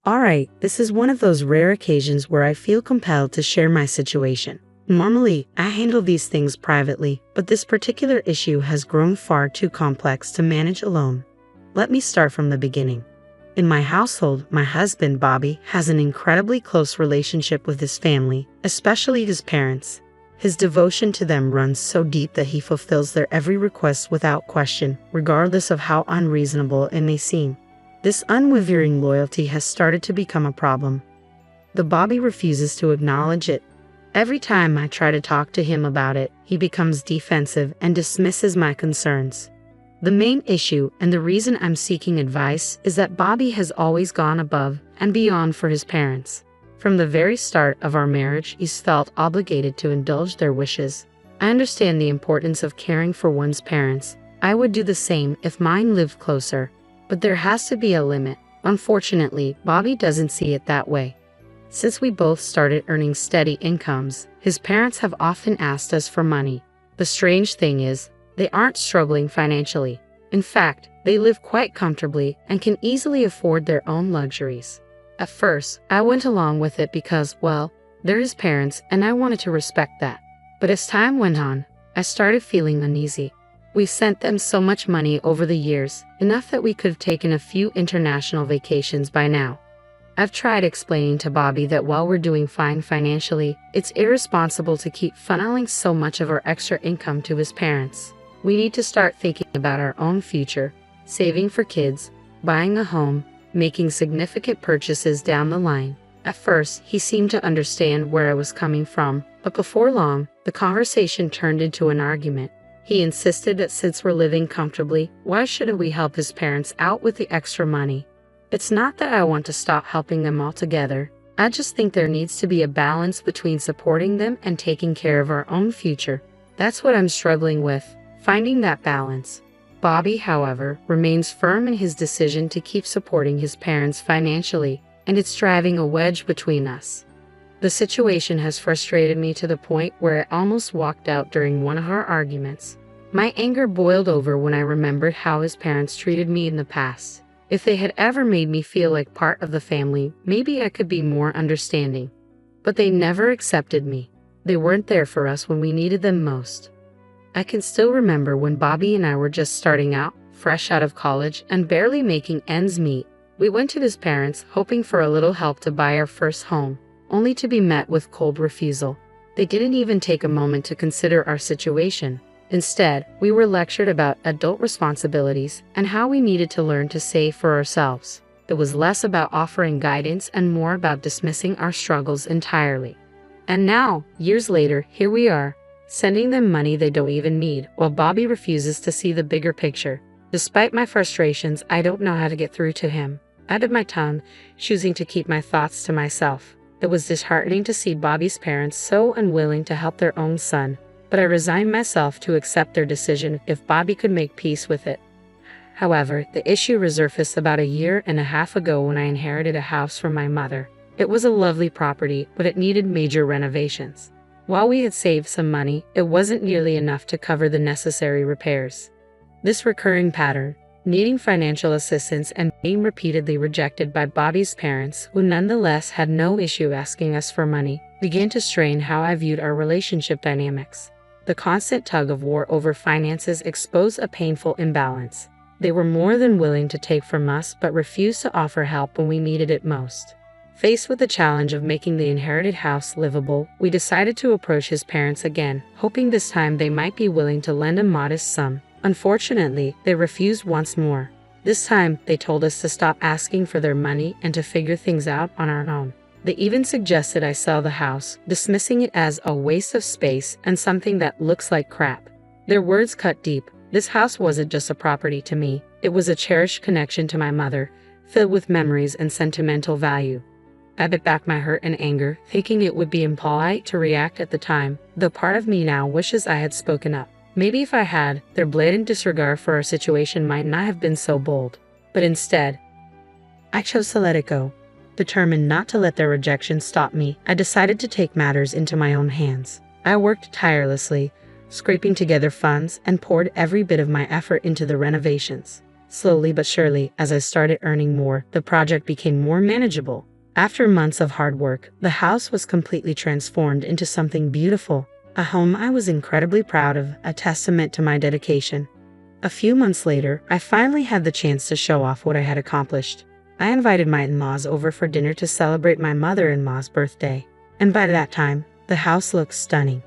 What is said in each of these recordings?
Alright, this is one of those rare occasions where I feel compelled to share my situation. Normally, I handle these things privately, but this particular issue has grown far too complex to manage alone. Let me start from the beginning. In my household, my husband, Bobby, has an incredibly close relationship with his family, especially his parents. His devotion to them runs so deep that he fulfills their every request without question, regardless of how unreasonable it may seem. This unwavering loyalty has started to become a problem. The Bobby refuses to acknowledge it. Every time I try to talk to him about it, he becomes defensive and dismisses my concerns. The main issue, and the reason I'm seeking advice, is that Bobby has always gone above and beyond for his parents. From the very start of our marriage, he's felt obligated to indulge their wishes. I understand the importance of caring for one's parents. I would do the same if mine lived closer. But there has to be a limit. Unfortunately, Bobby doesn't see it that way. Since we both started earning steady incomes, his parents have often asked us for money. The strange thing is, they aren't struggling financially. In fact, they live quite comfortably and can easily afford their own luxuries. At first, I went along with it because, well, they're his parents and I wanted to respect that. But as time went on, I started feeling uneasy. We sent them so much money over the years, enough that we could have taken a few international vacations by now. I've tried explaining to Bobby that while we're doing fine financially, it's irresponsible to keep funneling so much of our extra income to his parents. We need to start thinking about our own future, saving for kids, buying a home, making significant purchases down the line. At first, he seemed to understand where I was coming from, but before long, the conversation turned into an argument. He insisted that since we're living comfortably, why shouldn't we help his parents out with the extra money? It's not that I want to stop helping them altogether. I just think there needs to be a balance between supporting them and taking care of our own future. That's what I'm struggling with, finding that balance. Bobby, however, remains firm in his decision to keep supporting his parents financially, and it's driving a wedge between us. The situation has frustrated me to the point where I almost walked out during one of our arguments. My anger boiled over when I remembered how his parents treated me in the past. If they had ever made me feel like part of the family, maybe I could be more understanding. But they never accepted me. They weren't there for us when we needed them most. I can still remember when Bobby and I were just starting out, fresh out of college, and barely making ends meet. We went to his parents, hoping for a little help to buy our first home, only to be met with cold refusal. They didn't even take a moment to consider our situation. Instead, we were lectured about adult responsibilities and how we needed to learn to save for ourselves. It was less about offering guidance and more about dismissing our struggles entirely. And now, years later, here we are, sending them money they don't even need, while Bobby refuses to see the bigger picture. Despite my frustrations, I don't know how to get through to him. I bit my tongue, choosing to keep my thoughts to myself. It was disheartening to see Bobby's parents so unwilling to help their own son, but I resigned myself to accept their decision if Bobby could make peace with it. However, the issue resurfaced about a year and a half ago when I inherited a house from my mother. It was a lovely property, but it needed major renovations. While we had saved some money, it wasn't nearly enough to cover the necessary repairs. This recurring pattern, needing financial assistance and being repeatedly rejected by Bobby's parents, who nonetheless had no issue asking us for money, began to strain how I viewed our relationship dynamics. The constant tug of war over finances exposed a painful imbalance. They were more than willing to take from us but refused to offer help when we needed it most. Faced with the challenge of making the inherited house livable, we decided to approach his parents again, hoping this time they might be willing to lend a modest sum. Unfortunately, they refused once more. This time, they told us to stop asking for their money and to figure things out on our own. They even suggested I sell the house, dismissing it as a waste of space and something that looks like crap. Their words cut deep. This house wasn't just a property to me. It was a cherished connection to my mother, filled with memories and sentimental value. I bit back my hurt and anger, thinking it would be impolite to react at the time, though part of me now wishes I had spoken up. Maybe if I had, their blatant disregard for our situation might not have been so bold. But instead, I chose to let it go. Determined not to let their rejection stop me, I decided to take matters into my own hands. I worked tirelessly, scraping together funds, and poured every bit of my effort into the renovations. Slowly but surely, as I started earning more, the project became more manageable. After months of hard work, the house was completely transformed into something beautiful, a home I was incredibly proud of, a testament to my dedication. A few months later, I finally had the chance to show off what I had accomplished. I invited my in-laws over for dinner to celebrate my mother-in-law's birthday, and by that time, the house looked stunning.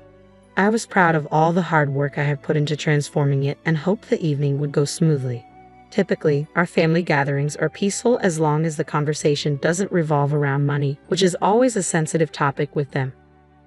I was proud of all the hard work I had put into transforming it and hoped the evening would go smoothly. Typically, our family gatherings are peaceful as long as the conversation doesn't revolve around money, which is always a sensitive topic with them.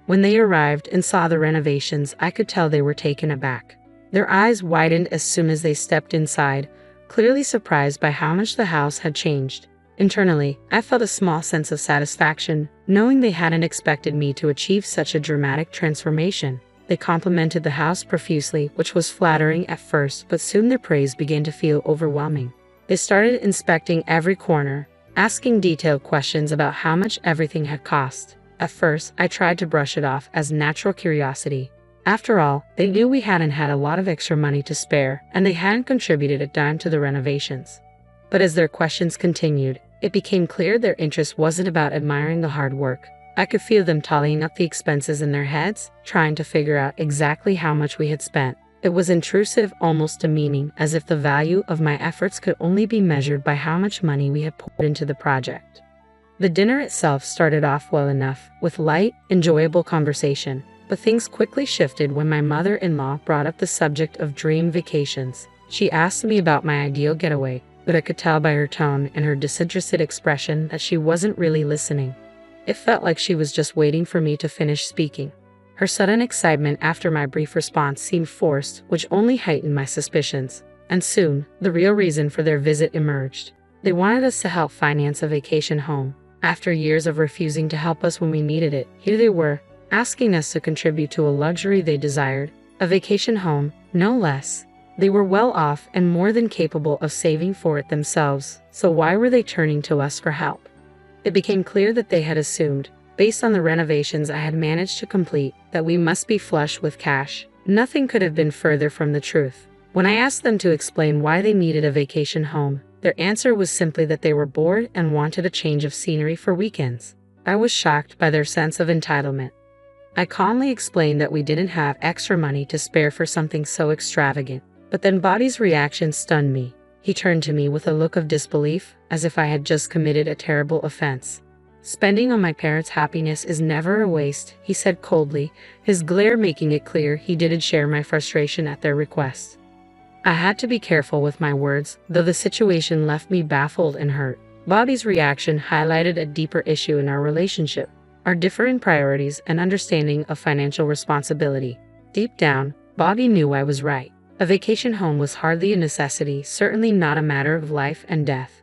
When they arrived and saw the renovations, I could tell they were taken aback. Their eyes widened as soon as they stepped inside, clearly surprised by how much the house had changed. Internally, I felt a small sense of satisfaction, knowing they hadn't expected me to achieve such a dramatic transformation. They complimented the house profusely, which was flattering at first, but soon their praise began to feel overwhelming. They started inspecting every corner, asking detailed questions about how much everything had cost. At first, I tried to brush it off as natural curiosity. After all, they knew we hadn't had a lot of extra money to spare, and they hadn't contributed a dime to the renovations. But as their questions continued, it became clear their interest wasn't about admiring the hard work. I could feel them tallying up the expenses in their heads, trying to figure out exactly how much we had spent. It was intrusive, almost demeaning, as if the value of my efforts could only be measured by how much money we had poured into the project. The dinner itself started off well enough, with light, enjoyable conversation, but things quickly shifted when my mother-in-law brought up the subject of dream vacations. She asked me about my ideal getaway, but I could tell by her tone and her disinterested expression that she wasn't really listening. It felt like she was just waiting for me to finish speaking. Her sudden excitement after my brief response seemed forced, which only heightened my suspicions. And soon, the real reason for their visit emerged. They wanted us to help finance a vacation home. After years of refusing to help us when we needed it, here they were, asking us to contribute to a luxury they desired, a vacation home, no less. They were well off and more than capable of saving for it themselves, so why were they turning to us for help? It became clear that they had assumed, based on the renovations I had managed to complete, that we must be flush with cash. Nothing could have been further from the truth. When I asked them to explain why they needed a vacation home, their answer was simply that they were bored and wanted a change of scenery for weekends. I was shocked by their sense of entitlement. I calmly explained that we didn't have extra money to spare for something so extravagant. But then Bobby's reaction stunned me. He turned to me with a look of disbelief, as if I had just committed a terrible offense. "Spending on my parents' happiness is never a waste," he said coldly, his glare making it clear he didn't share my frustration at their request. I had to be careful with my words, though the situation left me baffled and hurt. Bobby's reaction highlighted a deeper issue in our relationship, our differing priorities and understanding of financial responsibility. Deep down, Bobby knew I was right. A vacation home was hardly a necessity, certainly not a matter of life and death.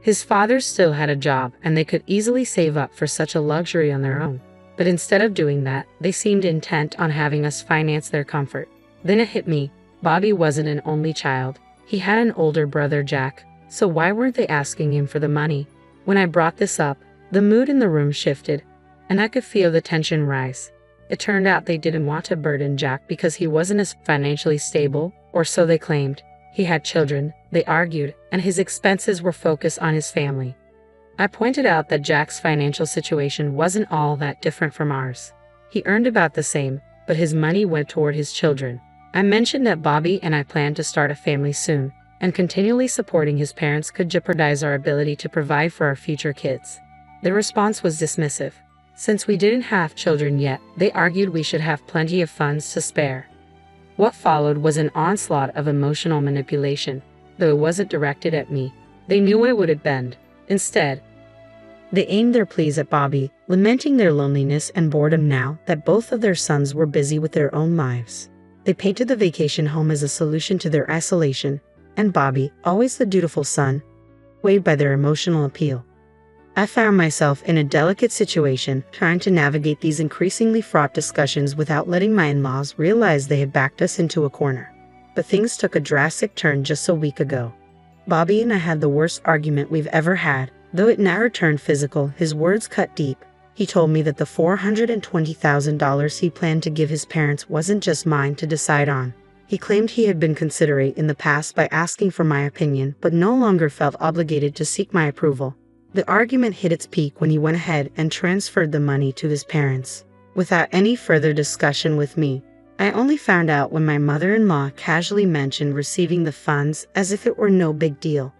His father still had a job, and they could easily save up for such a luxury on their own. But instead of doing that, they seemed intent on having us finance their comfort. Then it hit me. Bobby wasn't an only child. He had an older brother, Jack. So why weren't they asking him for the money? When I brought this up, the mood in the room shifted, and I could feel the tension rise. It turned out they didn't want to burden Jack because he wasn't as financially stable, or so they claimed. He had children, they argued, and his expenses were focused on his family. I pointed out that Jack's financial situation wasn't all that different from ours. He earned about the same, but his money went toward his children. I mentioned that Bobby and I planned to start a family soon, and continually supporting his parents could jeopardize our ability to provide for our future kids. Their response was dismissive. Since we didn't have children yet, they argued we should have plenty of funds to spare. What followed was an onslaught of emotional manipulation, though it wasn't directed at me. They knew I wouldn't bend. Instead, they aimed their pleas at Bobby, lamenting their loneliness and boredom now that both of their sons were busy with their own lives. They painted the vacation home as a solution to their isolation, and Bobby, always the dutiful son, weighed by their emotional appeal. I found myself in a delicate situation, trying to navigate these increasingly fraught discussions without letting my in-laws realize they had backed us into a corner. But things took a drastic turn just a week ago. Bobby and I had the worst argument we've ever had. Though it never turned physical, his words cut deep. He told me that the $420,000 he planned to give his parents wasn't just mine to decide on. He claimed he had been considerate in the past by asking for my opinion, but no longer felt obligated to seek my approval. The argument hit its peak when he went ahead and transferred the money to his parents, without any further discussion with me. I only found out when my mother-in-law casually mentioned receiving the funds as if it were no big deal.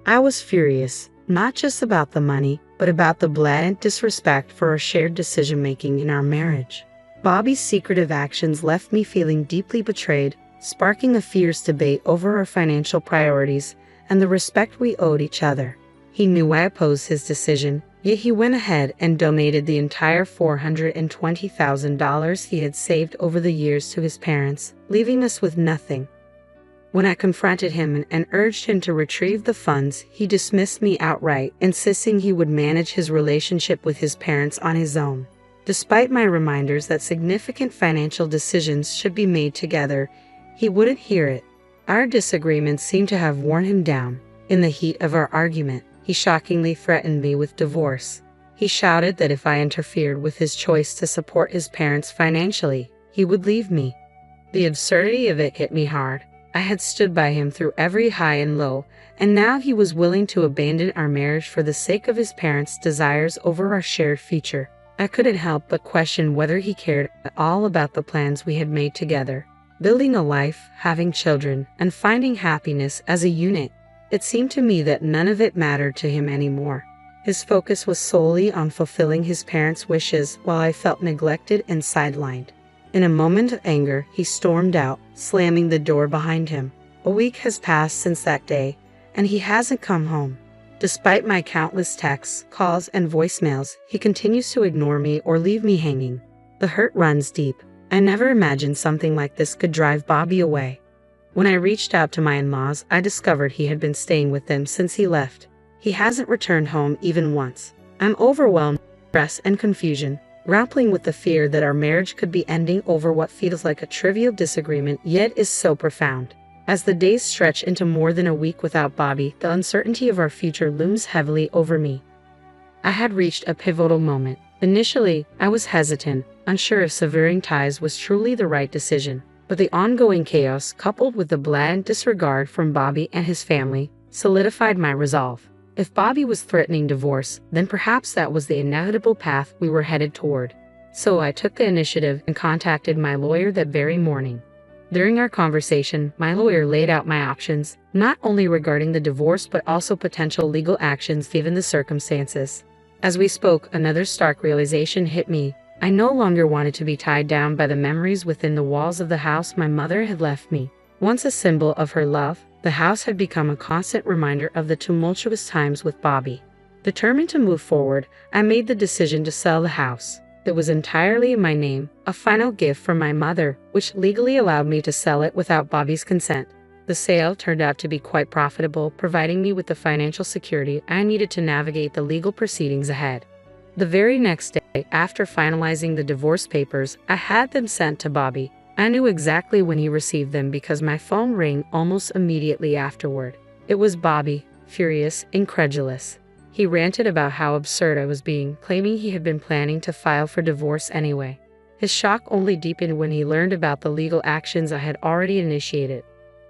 I was furious, not just about the money, but about the blatant disrespect for our shared decision-making in our marriage. Bobby's secretive actions left me feeling deeply betrayed, sparking a fierce debate over our financial priorities and the respect we owed each other. He knew I opposed his decision, yet he went ahead and donated the entire $420,000 he had saved over the years to his parents, leaving us with nothing. When I confronted him and urged him to retrieve the funds, he dismissed me outright, insisting he would manage his relationship with his parents on his own. Despite my reminders that significant financial decisions should be made together, he wouldn't hear it. Our disagreements seemed to have worn him down. In the heat of our argument, he shockingly threatened me with divorce. He shouted that if I interfered with his choice to support his parents financially, he would leave me. The absurdity of it hit me hard. I had stood by him through every high and low, and now he was willing to abandon our marriage for the sake of his parents' desires over our shared future. I couldn't help but question whether he cared at all about the plans we had made together. Building a life, having children, and finding happiness as a unit. It seemed to me that none of it mattered to him anymore. His focus was solely on fulfilling his parents' wishes while I felt neglected and sidelined. In a moment of anger, he stormed out, slamming the door behind him. A week has passed since that day, and he hasn't come home. Despite my countless texts, calls, and voicemails, he continues to ignore me or leave me hanging. The hurt runs deep. I never imagined something like this could drive Bobby away. When I reached out to my in-laws, I discovered he had been staying with them since he left. He hasn't returned home even once. I'm overwhelmed with stress and confusion, grappling with the fear that our marriage could be ending over what feels like a trivial disagreement yet is so profound. As the days stretch into more than a week without Bobby, the uncertainty of our future looms heavily over me. I had reached a pivotal moment. Initially, I was hesitant, unsure if severing ties was truly the right decision. But the ongoing chaos, coupled with the blatant disregard from Bobby and his family, solidified my resolve. If Bobby was threatening divorce, then perhaps that was the inevitable path we were headed toward. So I took the initiative and contacted my lawyer that very morning. During our conversation, my lawyer laid out my options, not only regarding the divorce but also potential legal actions given the circumstances. As we spoke, another stark realization hit me. I no longer wanted to be tied down by the memories within the walls of the house my mother had left me. Once a symbol of her love, the house had become a constant reminder of the tumultuous times with Bobby. Determined to move forward, I made the decision to sell the house. It was entirely in my name, a final gift from my mother, which legally allowed me to sell it without Bobby's consent. The sale turned out to be quite profitable, providing me with the financial security I needed to navigate the legal proceedings ahead. The very next day, after finalizing the divorce papers, I had them sent to Bobby. I knew exactly when he received them because my phone rang almost immediately afterward. It was Bobby, furious, incredulous. He ranted about how absurd I was being, claiming he had been planning to file for divorce anyway. His shock only deepened when he learned about the legal actions I had already initiated.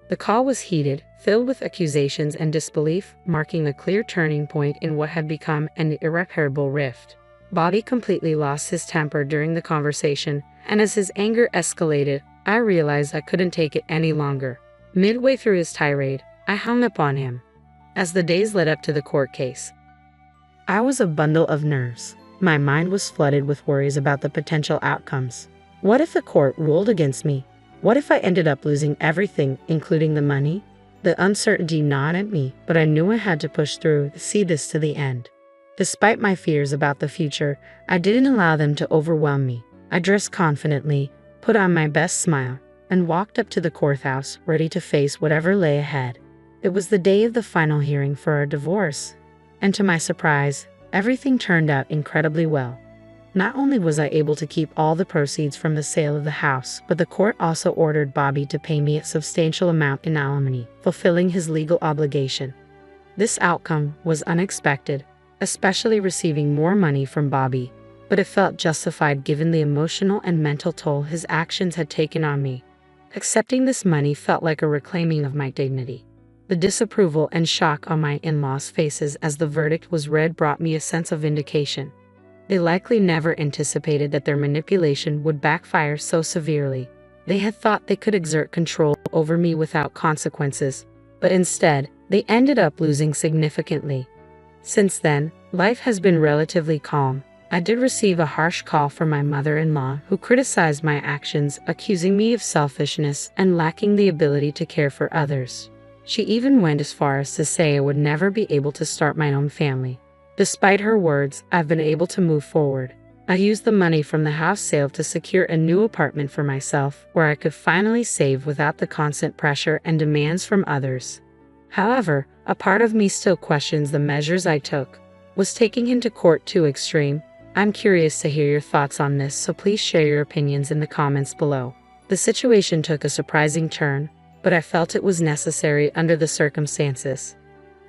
The call was heated, filled with accusations and disbelief, marking a clear turning point in what had become an irreparable rift. Bobby completely lost his temper during the conversation, and as his anger escalated, I realized I couldn't take it any longer. Midway through his tirade, I hung up on him. As the days led up to the court case, I was a bundle of nerves. My mind was flooded with worries about the potential outcomes. What if the court ruled against me? What if I ended up losing everything, including the money? The uncertainty gnawed at me, but I knew I had to push through to see this to the end. Despite my fears about the future, I didn't allow them to overwhelm me. I dressed confidently, put on my best smile, and walked up to the courthouse, ready to face whatever lay ahead. It was the day of the final hearing for our divorce, and to my surprise, everything turned out incredibly well. Not only was I able to keep all the proceeds from the sale of the house, but the court also ordered Bobby to pay me a substantial amount in alimony, fulfilling his legal obligation. This outcome was unexpected, especially receiving more money from Bobby, but it felt justified given the emotional and mental toll his actions had taken on me. Accepting this money felt like a reclaiming of my dignity. The disapproval and shock on my in-laws' faces as the verdict was read brought me a sense of vindication. They likely never anticipated that their manipulation would backfire so severely. They had thought they could exert control over me without consequences, but instead, they ended up losing significantly. Since then, life has been relatively calm. I did receive a harsh call from my mother-in-law who criticized my actions, accusing me of selfishness and lacking the ability to care for others. She even went as far as to say I would never be able to start my own family. Despite her words, I've been able to move forward. I used the money from the house sale to secure a new apartment for myself, where I could finally save without the constant pressure and demands from others. However, a part of me still questions the measures I took. Was taking him to court too extreme? I'm curious to hear your thoughts on this, so please share your opinions in the comments below. The situation took a surprising turn, but I felt it was necessary under the circumstances.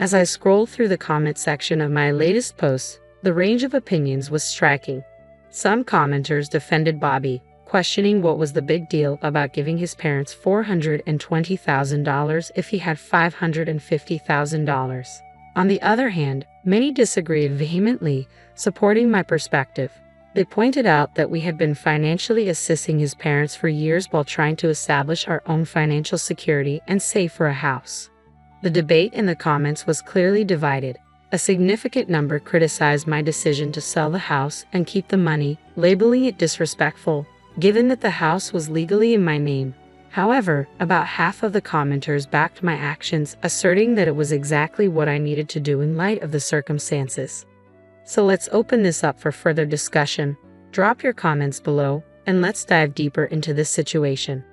As I scrolled through the comment section of my latest post, the range of opinions was striking. Some commenters defended Bobby, questioning what was the big deal about giving his parents $420,000 if he had $550,000. On the other hand, many disagreed vehemently, supporting my perspective. They pointed out that we had been financially assisting his parents for years while trying to establish our own financial security and save for a house. The debate in the comments was clearly divided. A significant number criticized my decision to sell the house and keep the money, labeling it disrespectful, given that the house was legally in my name. However, about half of the commenters backed my actions, asserting that it was exactly what I needed to do in light of the circumstances. So let's open this up for further discussion. Drop your comments below, and let's dive deeper into this situation.